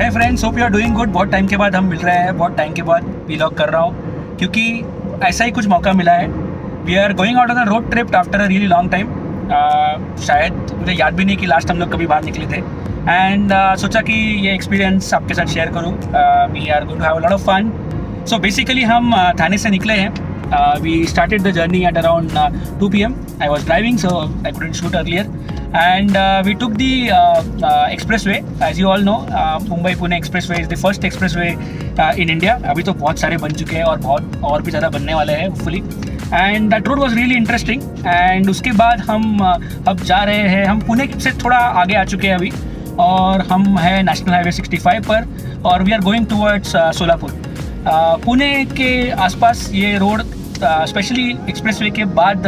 Hi friends, hope you are doing good. बहुत time के बाद हम मिल रहे हैं, बहुत टाइम के बाद व्लॉग कर रहा हूँ क्योंकि ऐसा ही कुछ मौका मिला है। We are going out on a road trip after a really long time. शायद मुझे याद भी नहीं कि लास्ट हम लोग कभी बाहर निकले थे एंड सोचा कि ये एक्सपीरियंस आपके साथ शेयर करूँ। We are going to have a lot of fun. So basically हम थाने से निकले हैं। We started the journey at around 2 p.m. I was driving, so I couldn't shoot earlier. And we took the expressway. As you all know, Mumbai-Pune expressway is the first expressway in India. अभी तो बहुत सारे बन चुके हैं और बहुत और भी ज़्यादा बनने वाले हैं hopefully. And that road was really interesting. And उसके बाद हम अब जा रहे हैं, हम पुणे से थोड़ा आगे आ चुके हैं अभी और हम हैं नेशनल हाईवे 65 पर और we are going towards Solapur. Pune के आसपास ये रोड स्पेशली एक्सप्रेसवे के बाद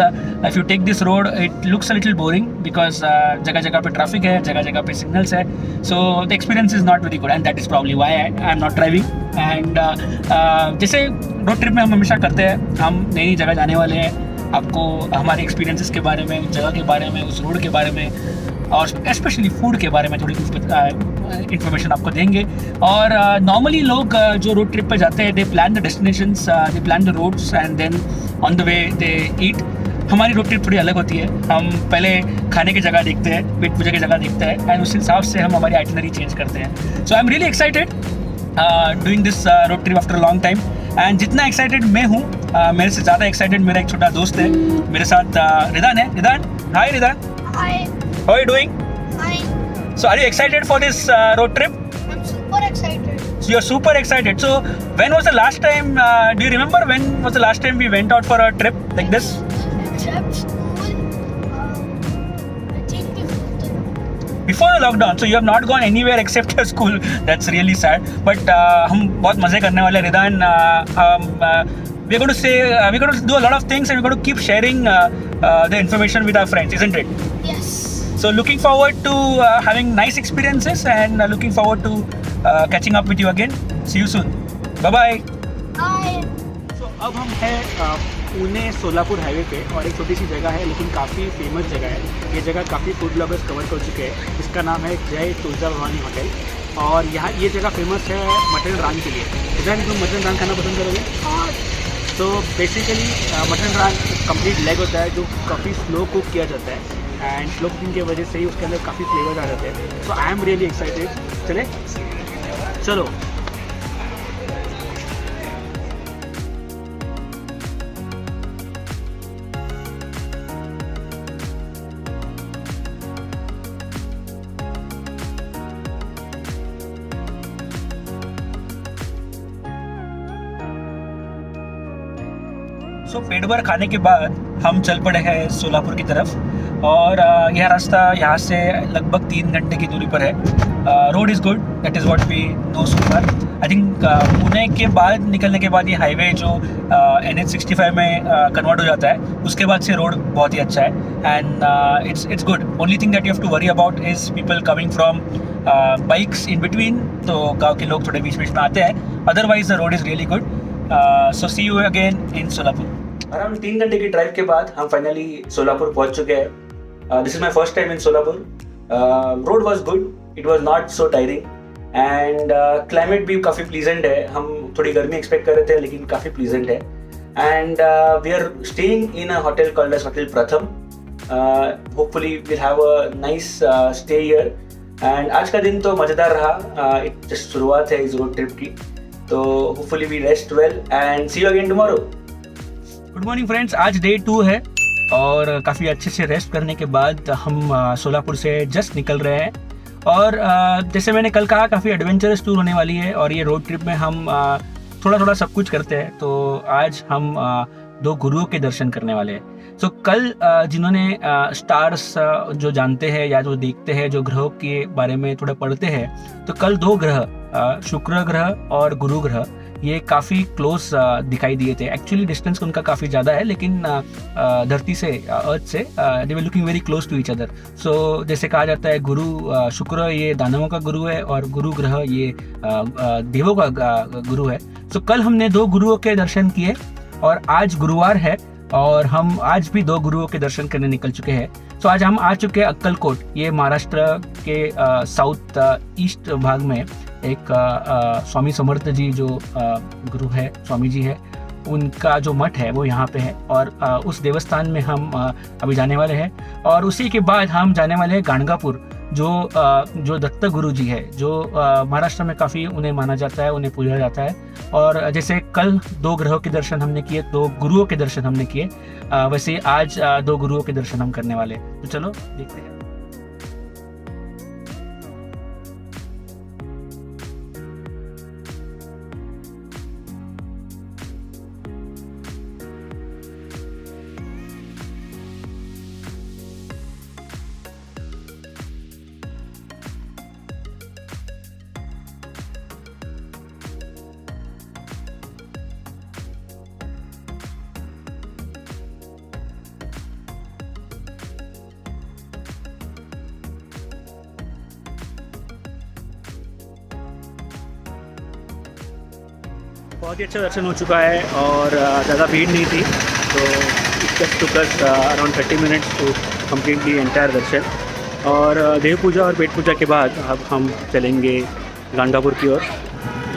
if you take this road it looks a little boring because जगह जगह पे ट्रैफिक है, जगह जगह पे सिग्नल्स है। So the experience is not very good and that is probably why I am not driving. And जैसे रोड ट्रिप में हम हमेशा करते हैं, हम नई नई जगह जाने वाले हैं, आपको हमारे एक्सपीरियंसेस के बारे में, उस जगह के बारे में, उस रोड के बारे में और स्पेशली फूड के बारे में थोड़ी इन्फॉर्मेशन आपको देंगे। और नॉर्मली लोग जो रोड ट्रिप पे जाते हैं they plan the destinations, they plan the roads and then on the way they eat. हमारी रोड ट्रिप थोड़ी अलग होती है। हम पहले खाने की जगह देखते हैं, पेट पूजा की जगह देखते हैं एंड उस हिसाब से हम हमारी आइटनरी चेंज करते हैं। So I am really excited doing this road trip after long time. And जितना एक्साइटेड मैं हूँ मेरे से ज़्यादा एक्साइटेड मेरा एक छोटा दोस्त है, मेरे साथ रिदान है। रिदान, हाय रिदान। Hi. How are you doing? Fine. So are you excited for this road trip? I'm super excited. So you're super excited. So when was the last time, do you remember when was the last time we went out for a trip like this? Except school, I think before Before the lockdown. So you have not gone anywhere except your school. That's really sad. But हम बहुत मज़े करने वाले हैं रिदान। We're going to say, we're going to do a lot of things and we're going to keep sharing the information with our friends, isn't it? yes. So looking forward to having nice experiences and looking forward to catching up with you again. See you soon. Bye bye. Hi. So अब हम हैं Pune Solapur highway पे और एक छोटी सी जगह है लेकिन काफ़ी फेमस जगह है। ये जगह काफ़ी फूड ब्लॉगर्स कवर कर चुके हैं। इसका नाम है जय तुलजा भवानी होटल और यहाँ ये जगह फेमस है मटन रान के लिए। इधर तुम मटन रान खाना पसंद करोगे? और तो बेसिकली मटन रान कंप्लीट लेग होता है जो काफ़ी स्लो कुक किया जाता है एंड स्लो कुकिंग की वजह से ही उसके अंदर काफ़ी फ्लेवर्स आ जाते हैं। So I am really excited. चले चलो। सो पेट भर खाने के बाद हम चल पड़े हैं सोलापुर की तरफ और यह रास्ता यहाँ से लगभग 3 घंटे की दूरी पर है। Road is good, that is what we know so far. I think Pune के बाद निकलने के बाद ये हाईवे जो NH65 में कन्वर्ट हो जाता है उसके बाद से रोड बहुत ही अच्छा है and it's good. Only thing that you have to worry about is people coming from bikes in between, तो गाँव के लोग थोड़े बीच बीच में आते हैं। Otherwise the road is really good. So see you again in Solapur. Around 3 घंटे की ड्राइव के बाद हम फाइनली सोलापुर पहुंच चुके हैं। This is my first time in Solapur. Road was good, it was not so tiring and climate भी काफ़ी प्लीजेंट है। हम थोड़ी गर्मी एक्सपेक्ट कर रहे थे लेकिन काफ़ी प्लीजेंट है and we are staying in a hotel called as hotel Pratham. Hopefully will have a nice stay here and आज का दिन तो मज़ेदार रहा। एक जस्ट शुरुआत है इस रोड ट्रिप की, तो hopefully we rest well and see you again tomorrow. Good morning friends, आज डे 2 है और काफ़ी अच्छे से रेस्ट करने के बाद हम सोलापुर से जस्ट निकल रहे हैं और जैसे मैंने कल कहा काफ़ी एडवेंचरस टूर होने वाली है और ये रोड ट्रिप में हम थोड़ा थोड़ा सब कुछ करते हैं। तो आज हम 2 गुरुओं के दर्शन करने वाले हैं। सो कल जिन्होंने स्टार्स जो जानते हैं या जो देखते हैं, जो ग्रहों के बारे में थोड़ा पढ़ते हैं, तो कल 2 ग्रह शुक्र ग्रह और गुरु ग्रह ये काफ़ी क्लोज दिखाई दिए थे। एक्चुअली डिस्टेंस उनका काफ़ी ज़्यादा है लेकिन धरती से, अर्थ से they were looking very close to each other. So जैसे कहा जाता है गुरु शुक्र ये दानवों का गुरु है और गुरु ग्रह ये देवों का गुरु है। सो कल हमने 2 गुरुओं के दर्शन किए और आज गुरुवार है और हम आज भी 2 गुरुओं के दर्शन करने निकल चुके हैं। सो आज हम आ चुके हैं अक्कलकोट, ये महाराष्ट्र के साउथ ईस्ट भाग में एक स्वामी समर्थ जी जो गुरु है, स्वामी जी है, उनका जो मठ है वो यहाँ पे है। और उस देवस्थान में हम अभी जाने वाले हैं। और उसी के बाद हम जाने वाले हैं गाणगापुर, जो दत्त गुरु जी है, जो महाराष्ट्र में काफ़ी उन्हें माना जाता है, उन्हें पूजा जाता है। और जैसे कल 2 ग्रहों के दर्शन हमने किए, 2 गुरुओं के दर्शन हमने किए, वैसे ही आज 2 गुरुओं के दर्शन हम करने वाले हैं। तो चलो देखते हैं। बहुत ही अच्छा दर्शन हो चुका है और ज़्यादा भीड़ नहीं थी, तो it just took us around 30 minutes to complete the entire darshan. और देव पूजा और पेट पूजा के बाद अब हम चलेंगे गाणगापुर की ओर।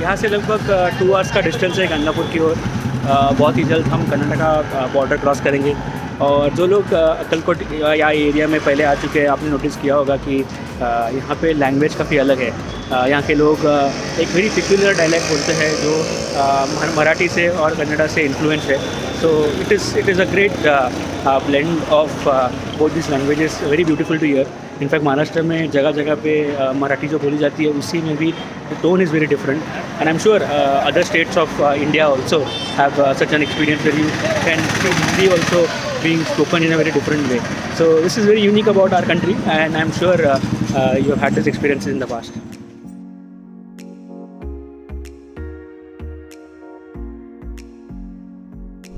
यहाँ से लगभग 2 आवर्स का डिस्टेंस है गाणगापुर की ओर। बहुत ही जल्द हम कर्नाटका बॉर्डर क्रॉस करेंगे। और जो लोग अक्कलकोट या एरिया में पहले आ चुके हैं, आपने नोटिस किया होगा कि यहाँ पे लैंग्वेज काफ़ी अलग है। यहाँ के लोग एक वेरी पिक्यूलर डायलैक्ट बोलते हैं जो मराठी से और कन्नड़ा से इन्फ्लुएंस है। So it is a great blend of both this languages, very beautiful to hear. In fact Maharashtra में जगह जगह पे मराठी जो बोली जाती है, उसी में भी the tone is very different. And I am sure other states of India also have such an experience where you can see Hindi also being spoken in a very different way. So this is very unique about our country, and I'm sure you have had this experience in the past.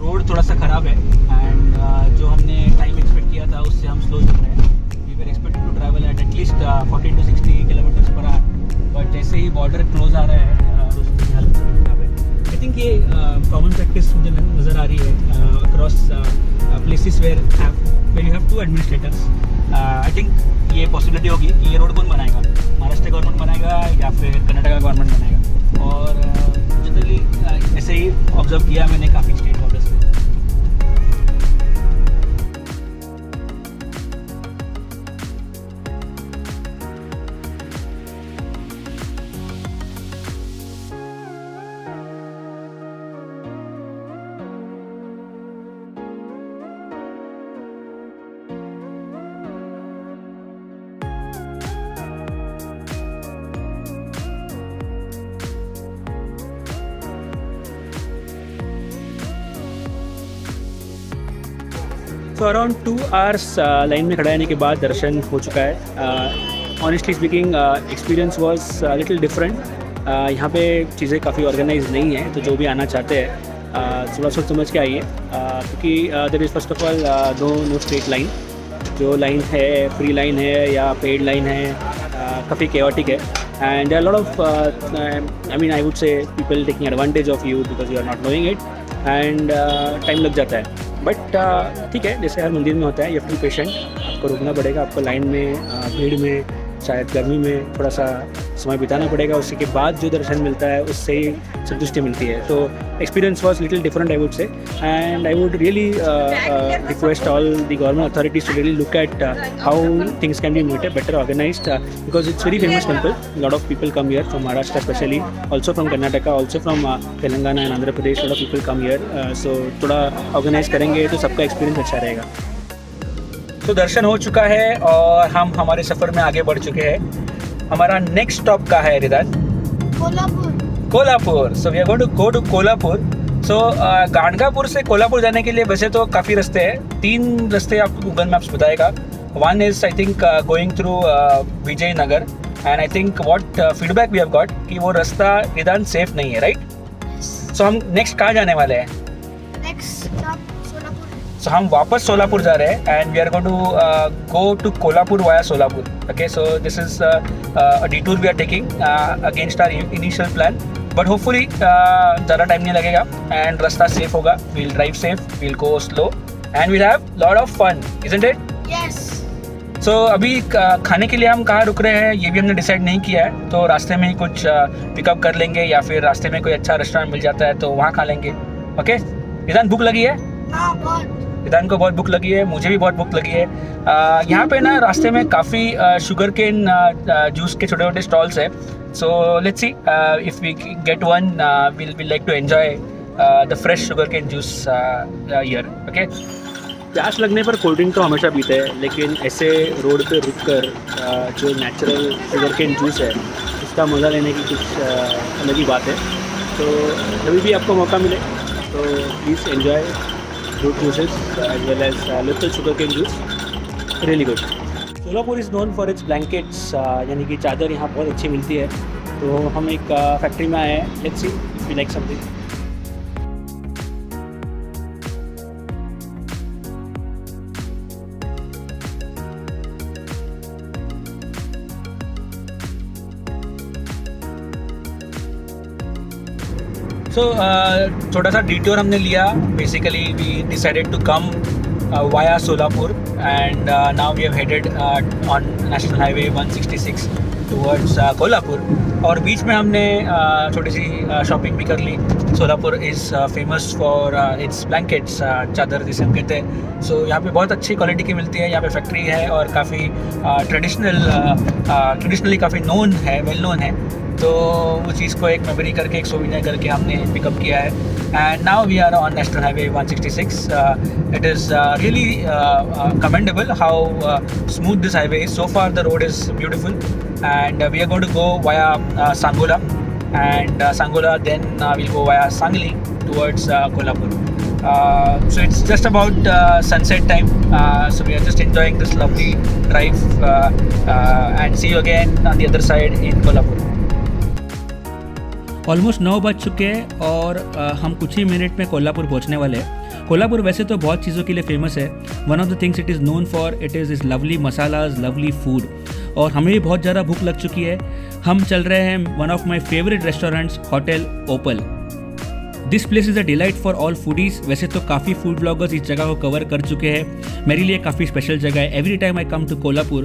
Road थोड़ा सा ख़राब है and जो हमने time expect किया था उससे हम स्लो चल रहे हैं। We were expected to travel at least 40 to 60 kilometres per hour, but जैसे ही बॉर्डर क्लोज आ रहा है उसकी हालत खराब है। आई थिंक ये कॉमन प्रैक्टिस मुझे नज़र आ रही है across places where you have 2 administrators. I think ये पॉसिबिलिटी होगी कि ये रोड कौन बनाएगा, महाराष्ट्र गवर्नमेंट बनाएगा या फिर कर्नाटका गवर्नमेंट बनाएगा। और जनरली ऐसे ही ऑब्जर्व किया मैंने काफ़ी स्टेट बॉर्डर्स में। तो अराउंड 2 आवर्स लाइन में खड़ा रहने के बाद दर्शन हो चुका है। Honestly speaking experience was little different. यहाँ पे चीज़ें काफ़ी ऑर्गेनाइज नहीं है, तो जो भी आना चाहते हैं थोड़ा सोच समझ के आइए, क्योंकि there is first of all no straight line. जो लाइन है फ्री लाइन है या पेड लाइन है, काफ़ी केओटिक है। And there are lot of I mean I would say people taking advantage of you because you are not knowing it, and time लग जाता है। बट ठीक है, जैसे हर मंदिर में होता है, you have to be patient. आपको रुकना पड़ेगा, आपको लाइन में भीड़ में शायद गर्मी में थोड़ा सा समय बिताना पड़ेगा। उसी के बाद जो दर्शन मिलता है उससे ही संतुष्टि मिलती है। तो experience was little different I would say, and I would really request all the government authorities to really look at how things can be made better organized, because it's very famous temple. A lot of people come here from Maharashtra especially, also from Karnataka, also from Telangana and Andhra Pradesh. A lot of people come here, so थोड़ा organise करेंगे तो सबका experience अच्छा रहेगा। तो दर्शन हो चुका है और हम हमारे सफ़र में आगे बढ़ चुके हैं। हमारा नेक्स्ट स्टॉप कहाँ है Ridaan? Kolhapur. So we are going to go to Kolhapur. So Ganagapur से कोल्हापुर जाने के लिए वैसे तो काफ़ी रास्ते हैं, 3 रास्ते आपको गूगल मैप्स बताएगा। One is I think going through Vijayanagar, and I think what feedback we have got कि वो रास्ता रिदान सेफ नहीं है, राइट? सो हम नेक्स्ट कहाँ जाने वाले हैं? So हम वापस सोलापुर जा रहे हैं, and we are going to go to Kolhapur via Solapur. Okay, so this is a detour we are taking against our initial plan, but hopefully ज़्यादा टाइम नहीं लगेगा एंड रास्ता सेफ होगा। We'll drive safe, we'll go slow, and we'll have lot of fun, isn't it? Yes. So अभी खाने के लिए हम कहाँ रुक रहे हैं ये भी हमने डिसाइड नहीं किया है, तो रास्ते में ही कुछ पिकअप कर लेंगे या फिर रास्ते में कोई अच्छा रेस्टोरेंट मिल जाता है तो वहाँ खा लेंगे। ओके ईदान, भूख लगी है? हाँ बहुत। ईदान को बहुत भूख लगी है, मुझे भी बहुत भूख लगी है। यहाँ पे ना रास्ते में काफ़ी शुगर केन जूस के छोटे छोटे स्टॉल्स है। So let's see if we get one will like to enjoy the fresh sugar cane juice here. Okay, प्यास लगने पर कोल्ड ड्रिंक तो हमेशा पीते हैं, लेकिन ऐसे रोड पे रुक कर जो नेचुरल शुगर केन जूस है उसका मज़ा लेने की कुछ अलग ही बात है। तो कभी भी आपको मौका मिले तो please enjoy fruit juices as well as local sugarcane juice, really good. Solapur is known for its blankets, यानी कि चादर यहाँ बहुत अच्छी मिलती है। तो हम एक फैक्ट्री में आए हैं, let's see if we like something. So छोटा सा डिटोर हमने लिया। Basically we decided to come via Solapur and now we have headed on national highway 166 towards Kolhapur. और बीच में हमने छोटी सी शॉपिंग भी कर ली। Solapur is famous for its blankets, चादर जिसे हम कहते हैं। सो यहाँ पे बहुत अच्छी क्वालिटी की मिलती है। यहाँ पे फैक्ट्री है और काफ़ी ट्रेडिशनली काफ़ी नोन है, वेल नोन है। तो वो चीज़ को एक मेमोरी करके, एक सोविनियर करके हमने पिकअप किया है। And now we are on national highway 166। It is really commendable how smooth this highway is. So far the road is beautiful and we are going to go via Sangola and Sangola then we'll go via Sangli towards Kolhapur. So it's just about sunset time, so we are just enjoying this lovely drive and see you again on the other side in Kolhapur. Almost 9 बज चुके हैं और हम कुछ ही minute में कोल्हापुर पहुंचने वाले हैं। कोल्हापुर वैसे तो बहुत चीज़ों के लिए फेमस है। One of the things it is known for it is इस लवली मसालाज, लवली फूड। और हमें भी बहुत ज़्यादा भूख लग चुकी है। हम चल रहे हैं one of my favourite restaurants, hotel Opal. This place is a delight for all foodies. वैसे तो काफ़ी फूड ब्लॉगर्स इस जगह को कवर कर चुके हैं, मेरे लिए काफ़ी स्पेशल जगह है। Every time I come to Kolhapur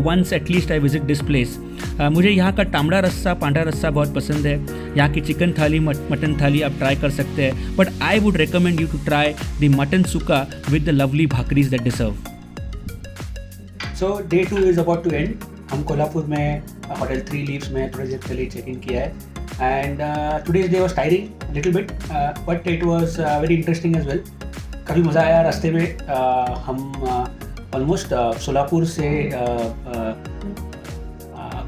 once at least I visit this place. मुझे यहाँ का तांबड़ा रस्सा, पांडा रस्सा बहुत पसंद है। यहाँ की चिकन थाली, मटन थाली आप ट्राई कर सकते हैं, but I would recommend you to try the mutton sukka with the lovely bhakris that deserve. So day 2 is about to end. हम कोल्हापुर में होटल 3 लीव्स में थोड़ी देर पहले चेक इन किया है। And today's day was tiring little bit but it was very interesting as well. काफ़ी मज़ा आया रास्ते में। हम ऑलमोस्ट सोलापुर से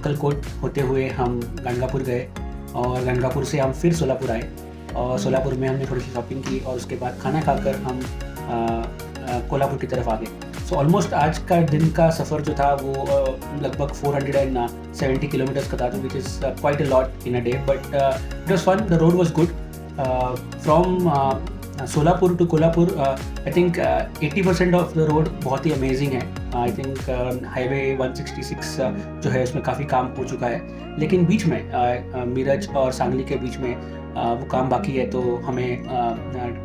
अक्कलकोट होते हुए हम गंगापुर गए और गंगापुर से हम फिर सोलापुर आए और सोलापुर में हमने थोड़ी सी शॉपिंग की और उसके बाद खाना खाकर हम कोल्हापुर की तरफ आ गए। सो ऑलमोस्ट आज का दिन का सफ़र जो था वो लगभग 470 किलोमीटर्स का था, तो which is quite a lot in a day, but it was fun. The road was good from Solapur to Kolhapur. I think 80% of the road बहुत ही अमेजिंग है। आई थिंक हाईवे 166 जो है उसमें काफ़ी काम हो चुका है, लेकिन बीच में मीरज और सांगली के बीच में वो काम बाकी है। तो हमें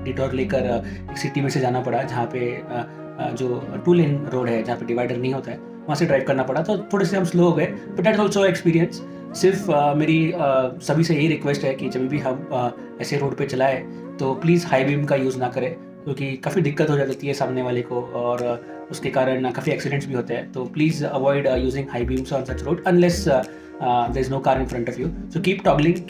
डिटोर लेकर एक सिटी में से जाना पड़ा जहाँ पे जो 2 लेन रोड है, जहाँ पे डिवाइडर नहीं होता है, वहाँ से ड्राइव करना पड़ा। तो थोड़े से हम स्लो हो गए, बट दैट्स ऑल्सो एक्सपीरियंस। सिर्फ मेरी सभी से यही रिक्वेस्ट है कि जब भी हम ऐसे रोड पे चलाएं तो प्लीज़ हाई बीम का यूज़ ना करें, क्योंकि काफ़ी दिक्कत हो जाती है सामने वाले को और उसके कारण काफ़ी एक्सीडेंट्स भी होते हैं। तो please avoid using high beams on such road unless there is no car in front of you. So keep toggling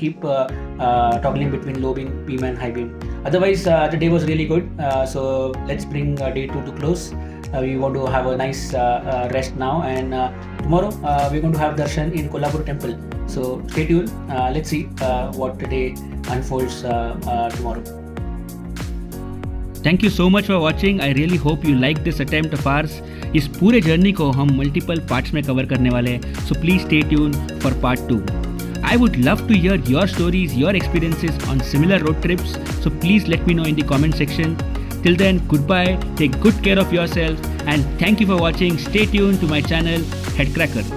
between low beam and high beam. Otherwise, the day was really good. So let's bring day 2 to close. We want to have a nice rest now, and tomorrow we're going to have darshan in Kolhapur temple. So stay tuned. Let's see what the day unfolds tomorrow. Thank you so much for watching. I really hope you like this attempt of ours. इस पूरे journey को हम multiple parts में cover करने वाले हैं, so please stay tune for part 2। I would love to hear your stories, your experiences on similar road trips, so please let me know in the comment section. Till then, goodbye, take good care of yourself, and thank you for watching. Stay tuned to my channel, Headcracker.